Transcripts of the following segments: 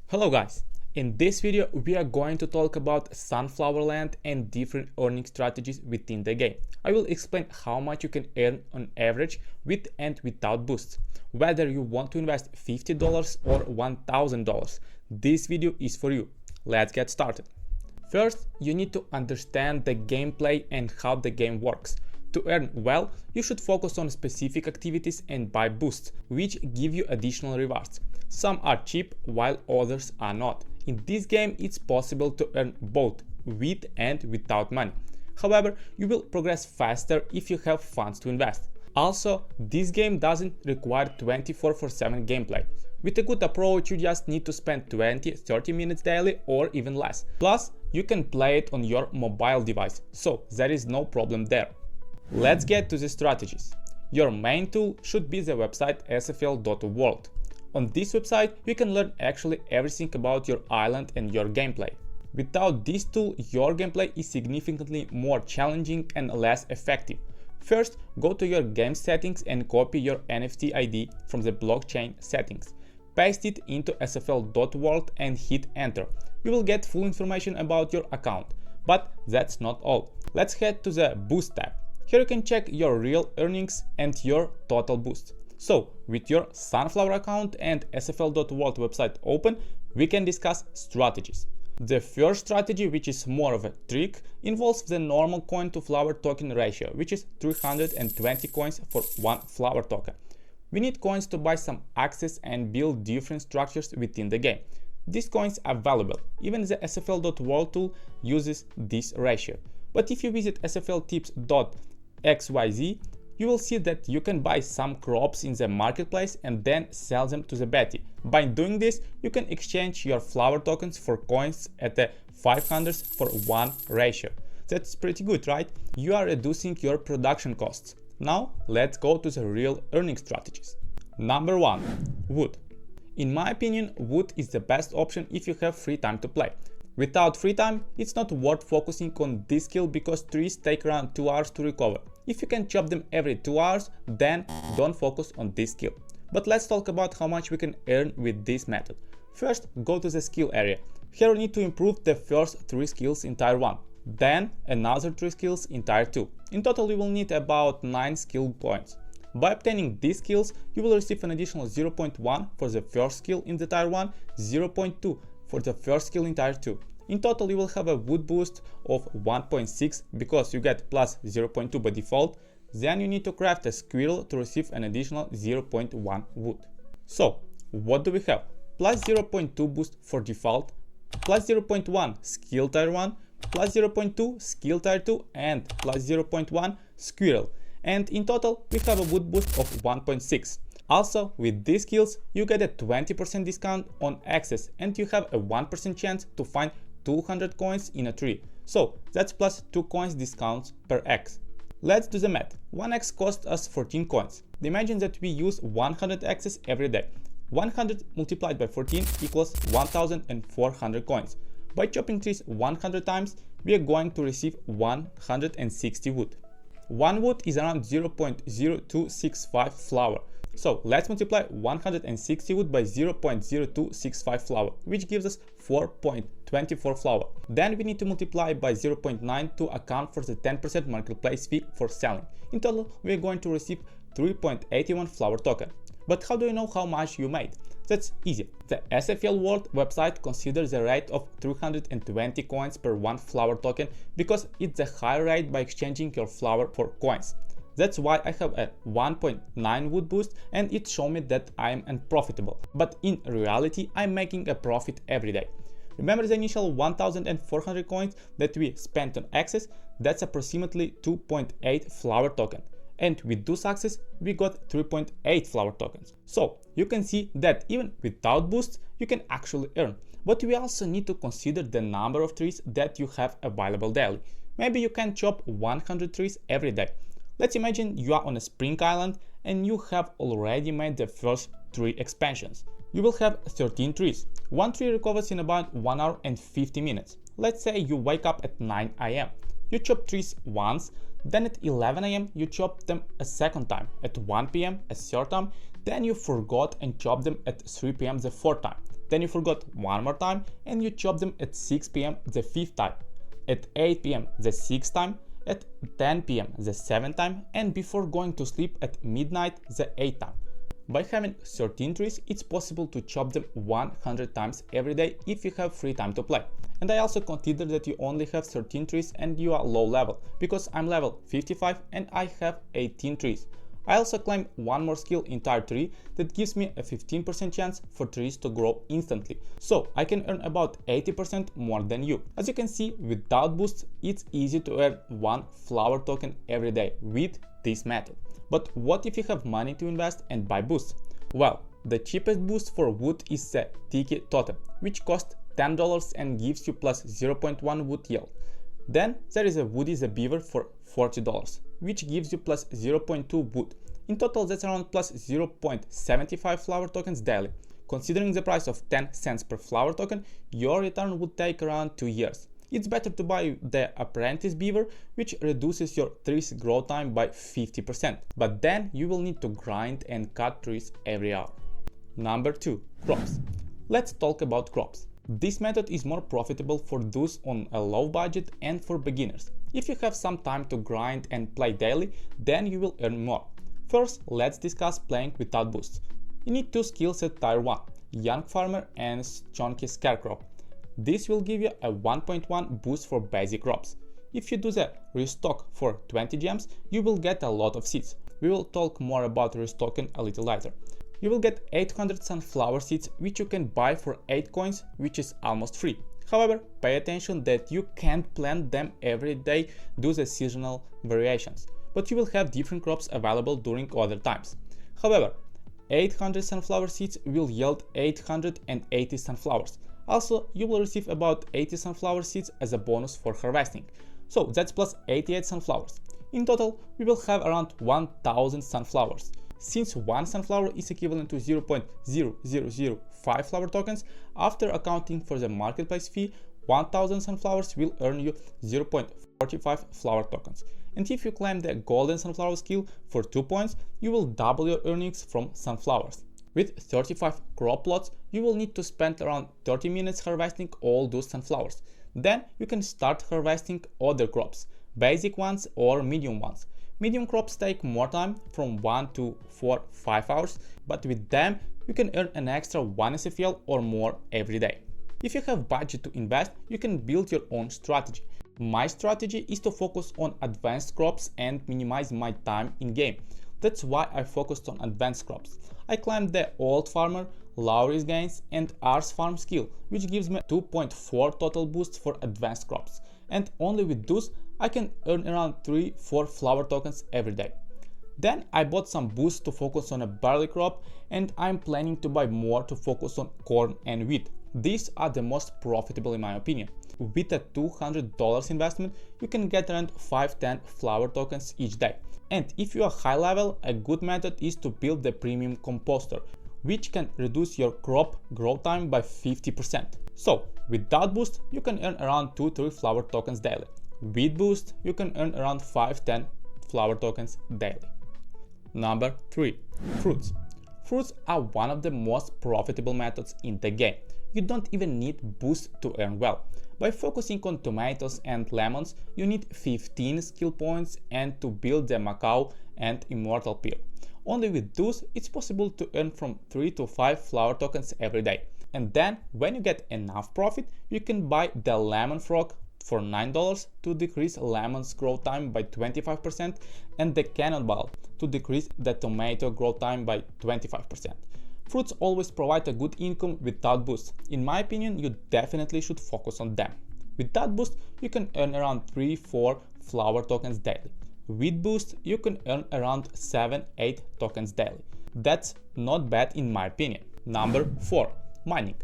Hello guys, in this video we are going to talk about Sunflower Land and different earning strategies within the game. I will explain how much you can earn on average with and without boosts. Whether you want to invest $50 or $1,000, this video is for you. Let's get started. First, you need to understand the gameplay and how the game works. To earn well, you should focus on specific activities and buy boosts, which give you additional rewards. Some are cheap while others are not. In this game, it's possible to earn both with and without money. However, you will progress faster if you have funds to invest. Also, this game doesn't require 24/7 gameplay. With a good approach, you just need to spend 20-30 minutes daily or even less. Plus, you can play it on your mobile device, so there is no problem there. Let's get to the strategies. Your main tool should be the website sfl.world. On this website, you can learn actually everything about your island and your gameplay. Without this tool, your gameplay is significantly more challenging and less effective. First, go to your game settings and copy your NFT ID from the blockchain settings. Paste it into sfl.world and hit enter. You will get full information about your account. But that's not all. Let's head to the Boost tab. Here you can check your real earnings and your total boost. So, with your Sunflower account and sfl.world website open, we can discuss strategies. The first strategy, which is more of a trick, involves the normal coin to flower token ratio, which is 320 coins for one flower token. We need coins to buy some access and build different structures within the game. These coins are valuable. Even the sfl.world tool uses this ratio. But if you visit sfltips.xyz, you will see that you can buy some crops in the marketplace and then sell them to the Betty. By doing this, you can exchange your flower tokens for coins at a 500:1 ratio. That's pretty good, right? You are reducing your production costs. Now, let's go to the real earning strategies. Number 1. Wood. In my opinion, wood is the best option if you have free time to play. Without free time, it's not worth focusing on this skill because trees take around 2 hours to recover. If you can chop them every 2 hours, then don't focus on this skill. But let's talk about how much we can earn with this method. First, go to the skill area. Here we need to improve the first 3 skills in tier 1, then another 3 skills in tier 2. In total, you will need about 9 skill points. By obtaining these skills, you will receive an additional 0.1 for the first skill in the tier 1, 0.2 for the first skill in tier 2. In total, you will have a wood boost of 1.6 because you get plus 0.2 by default. Then you need to craft a squirrel to receive an additional 0.1 wood. So, what do we have? Plus 0.2 boost for default, plus 0.1 skill tier 1, plus 0.2 skill tier 2, and plus 0.1 squirrel. And in total, we have a wood boost of 1.6. Also, with these skills, you get a 20% discount on access and you have a 1% chance to find 200 coins in a tree. So that's plus 2 coins discounts per X. Let's do the math. 1 X costs us 14 coins. Imagine that we use 100 X's every day. 100 multiplied by 14 equals 1400 coins. By chopping trees 100 times, we are going to receive 160 wood. 1 wood is around 0.0265 flower. So let's multiply 160 wood by 0.0265 flower, which gives us 4.24 flower. Then we need to multiply by 0.9 to account for the 10% marketplace fee for selling. In total, we are going to receive 3.81 flower token. But how do you know how much you made? That's easy. The sfl.world website considers a rate of 320 coins per 1 flower token because it's a high rate by exchanging your flower for coins. That's why I have a 1.9 wood boost and it shows me that I am unprofitable. But in reality, I'm making a profit every day. Remember the initial 1400 coins that we spent on access? That's approximately 2.8 flower token. And with those access, we got 3.8 flower tokens. So you can see that even without boosts, you can actually earn. But we also need to consider the number of trees that you have available daily. Maybe you can chop 100 trees every day. Let's imagine you are on a spring island and you have already made the first 3 expansions. You will have 13 trees. 1 tree recovers in about 1 hour and 50 minutes. Let's say you wake up at 9 AM. You chop trees once, then at 11 AM you chop them a second time, at 1 PM a third time, then you forgot and chopped them at 3 PM the fourth time. then you forgot one more time and you chop them at 6 p.m. the 5th time, at 8 p.m. the 6th time, at 10 p.m. the 7th time, and before going to sleep at midnight the 8th time. By having 13 trees, it's possible to chop them 100 times every day if you have free time to play. And I also consider that you only have 13 trees and you are low level, because I'm level 55 and I have 18 trees. I also claim one more skill in tier 3 that gives me a 15% chance for trees to grow instantly, so I can earn about 80% more than you. As you can see, without boosts, it's easy to earn 1 flower token every day with this method. But what if you have money to invest and buy boosts? Well, the cheapest boost for wood is the Tiki Totem, which costs $10 and gives you plus 0.1 wood yield. Then there is a Woody the Beaver for $40, which gives you plus 0.2 wood. In total, that's around plus 0.75 flower tokens daily. Considering the price of 10 cents per flower token, your return would take around 2 years. It's better to buy the Apprentice Beaver, which reduces your trees grow time by 50%, but then you will need to grind and cut trees every hour. Number 2. Crops. Let's talk about crops. This method is more profitable for those on a low budget and for beginners. If you have some time to grind and play daily, then you will earn more. First, let's discuss playing without boosts. You need 2 skills at tier 1, Young Farmer and Chunky Scarecrow. This will give you a 1.1 boost for basic crops. If you do the Restock for 20 gems, you will get a lot of seeds. We will talk more about restocking a little later. You will get 800 sunflower seeds, which you can buy for 8 coins, which is almost free. However, pay attention that you can't plant them every day due to the seasonal variations, but you will have different crops available during other times. However, 800 sunflower seeds will yield 880 sunflowers. Also, you will receive about 80 sunflower seeds as a bonus for harvesting, so that's plus 88 sunflowers. In total, we will have around 1000 sunflowers. Since one sunflower is equivalent to 0.0005 flower tokens, after accounting for the marketplace fee, 1000 sunflowers will earn you 0.45 flower tokens. And if you claim the golden sunflower skill for 2 points, you will double your earnings from sunflowers. With 35 crop plots, you will need to spend around 30 minutes harvesting all those sunflowers. Then you can start harvesting other crops, basic ones or medium ones. Medium crops take more time, from 1 to 4-5 hours, but with them you can earn an extra 1 SFL or more every day. If you have budget to invest, you can build your own strategy. My strategy is to focus on advanced crops and minimize my time in game. That's why I focused on advanced crops. I climbed the Old Farmer, Lowry's Gains and Ars Farm skill, which gives me 2.4 total boosts for advanced crops. And only with those, I can earn around 3-4 flower tokens every day. Then I bought some boosts to focus on a barley crop, and I'm planning to buy more to focus on corn and wheat. These are the most profitable in my opinion. With a $200 investment, you can get around 5-10 flower tokens each day. And if you are high level, a good method is to build the premium composter, which can reduce your crop growth time by 50%. So without boost, you can earn around 2-3 flower tokens daily. With boost, you can earn around 5-10 flower tokens daily. Number 3. Fruits. Fruits are one of the most profitable methods in the game. You don't even need boost to earn well. By focusing on tomatoes and lemons, you need 15 skill points and to build the Macau and Immortal Pear. Only with those, it's possible to earn from 3 to 5 flower tokens every day. And then, when you get enough profit, you can buy the Lemon Frog for $9 to decrease lemon's growth time by 25% and the Cannonball to decrease the tomato growth time by 25%. Fruits always provide a good income without boost. In my opinion, you definitely should focus on them. Without boost, you can earn around 3-4 flower tokens daily. With boost, you can earn around 7-8 tokens daily. That's not bad in my opinion. Number 4. Mining.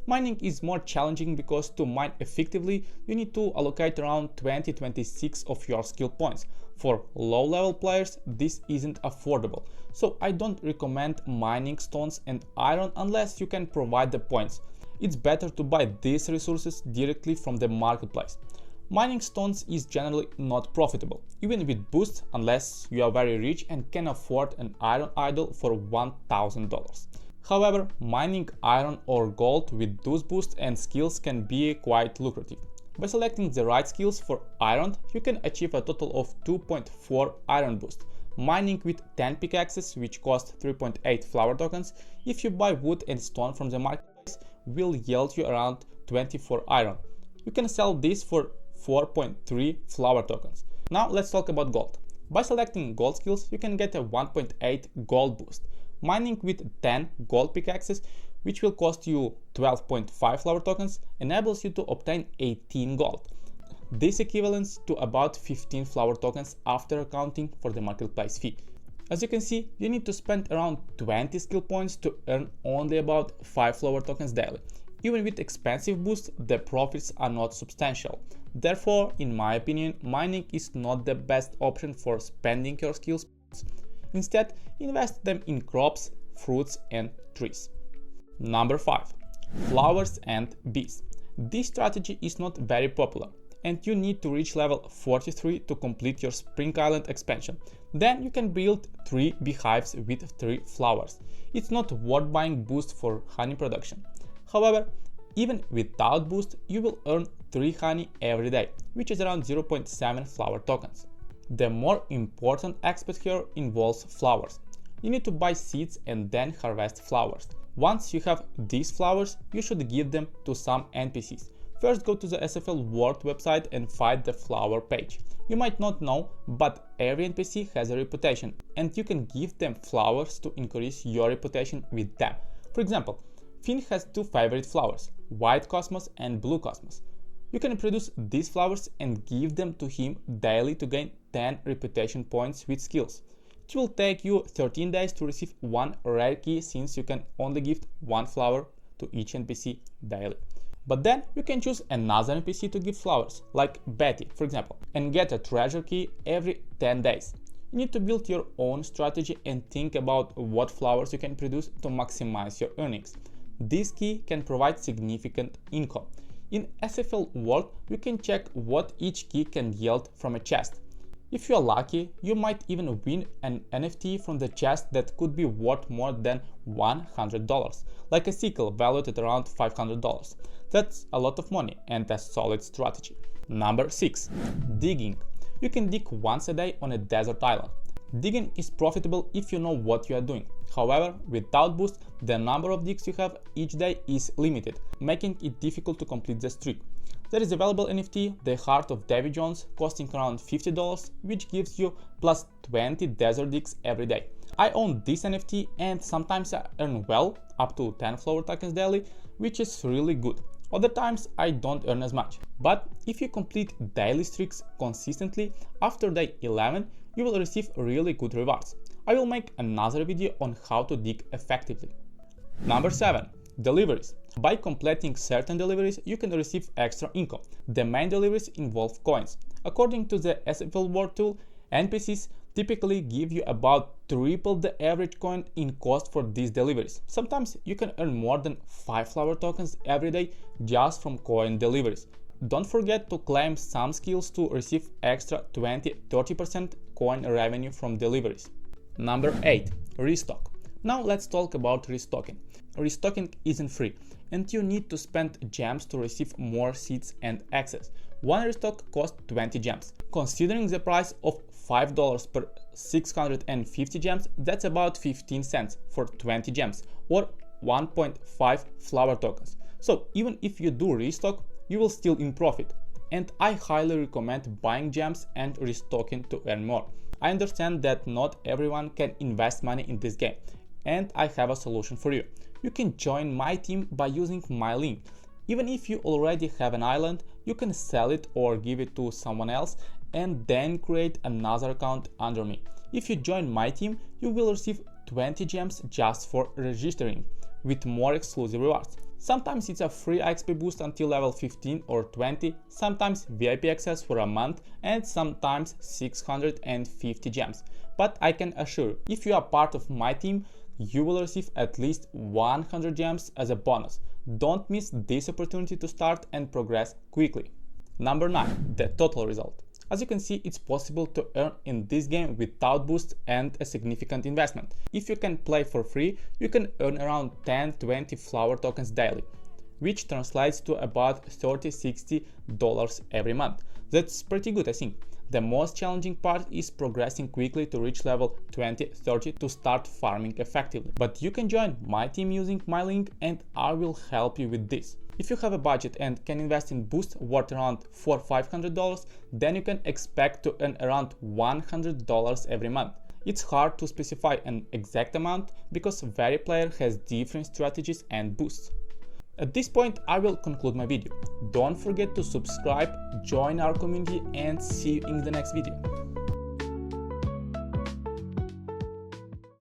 Mining is more challenging because to mine effectively, you need to allocate around 20-26 of your skill points. For low-level players, this isn't affordable, so I don't recommend mining stones and iron unless you can provide the points. It's better to buy these resources directly from the marketplace. Mining stones is generally not profitable, even with boosts, unless you are very rich and can afford an iron idol for $1000. However, mining iron or gold with those boosts and skills can be quite lucrative. By selecting the right skills for iron, you can achieve a total of 2.4 iron boost. Mining with 10 pickaxes, which cost 3.8 flower tokens, if you buy wood and stone from the marketplace, will yield you around 24 iron. You can sell this for 4.3 flower tokens. Now let's talk about gold. By selecting gold skills, you can get a 1.8 gold boost. Mining with 10 gold pickaxes, which will cost you 12.5 flower tokens, enables you to obtain 18 gold. This equivalents to about 15 flower tokens after accounting for the marketplace fee. As you can see, you need to spend around 20 skill points to earn only about 5 flower tokens daily. Even with expensive boosts, the profits are not substantial. Therefore, in my opinion, mining is not the best option for spending your skills. Instead, invest them in crops, fruits and trees. Number 5. Flowers and bees. This strategy is not very popular, and you need to reach level 43 to complete your Spring Island expansion. Then you can build 3 beehives with 3 flowers. It's not worth buying boost for honey production. However, even without boost, you will earn 3 honey every day, which is around 0.7 flower tokens. The more important aspect here involves flowers. You need to buy seeds and then harvest flowers. Once you have these flowers, you should give them to some NPCs. First, go to the sfl.world website and find the flower page. You might not know, but every NPC has a reputation, and you can give them flowers to increase your reputation with them. For example, Finn has 2 favorite flowers, white cosmos and blue cosmos. You can produce these flowers and give them to him daily to gain 10 reputation points with skills. It will take you 13 days to receive 1 rare key, since you can only give 1 flower to each NPC daily. But then you can choose another NPC to give flowers, like Betty, for example, and get a treasure key every 10 days. You need to build your own strategy and think about what flowers you can produce to maximize your earnings. This key can provide significant income. In sfl.world, you can check what each key can yield from a chest. If you are lucky, you might even win an NFT from the chest that could be worth more than $100, like a sickle valued at around $500. That's a lot of money and a solid strategy. Number 6. Digging. You can dig once a day on a desert island. Digging is profitable if you know what you are doing. However, without boost, the number of digs you have each day is limited, making it difficult to complete the streak. There is available NFT, the Heart of Davy Jones, costing around $50, which gives you plus 20 desert digs every day. I own this NFT and sometimes I earn well, up to 10 flower tokens daily, which is really good. Other times I don't earn as much. But if you complete daily streaks consistently, after day 11, you will receive really good rewards. I will make another video on how to dig effectively. Number 7. Deliveries. By completing certain deliveries, you can receive extra income. The main deliveries involve coins. According to the sfl.world tool, NPCs typically give you about triple the average coin in cost for these deliveries. Sometimes you can earn more than 5 flower tokens every day just from coin deliveries. Don't forget to claim some skills to receive extra 20-30% coin revenue from deliveries. Number 8. Restock. Now let's talk about restocking. Restocking isn't free, and you need to spend gems to receive more seeds and access. One restock costs 20 gems. Considering the price of $5 per 650 gems, that's about 15 cents for 20 gems, or 1.5 flower tokens. So even if you do restock, you will still in profit. And I highly recommend buying gems and restocking to earn more. I understand that not everyone can invest money in this game, and I have a solution for you. You can join my team by using my link. Even if you already have an island, you can sell it or give it to someone else and then create another account under me. If you join my team, you will receive 20 gems just for registering, with more exclusive rewards. Sometimes it's a free XP boost until level 15 or 20, sometimes VIP access for a month, and sometimes 650 gems. But I can assure you, if you are part of my team, you will receive at least 100 gems as a bonus. Don't miss this opportunity to start and progress quickly. Number 9. The total result. As you can see, it's possible to earn in this game without boosts and a significant investment. If you can play for free, you can earn around 10-20 flower tokens daily, which translates to about $30-60 every month. That's pretty good, I think. The most challenging part is progressing quickly to reach level 20-30 to start farming effectively. But you can join my team using my link and I will help you with this. If you have a budget and can invest in boosts worth around $400-500, then you can expect to earn around $100 every month. It's hard to specify an exact amount because every player has different strategies and boosts. At this point, I will conclude my video. Don't forget to subscribe, join our community, and see you in the next video.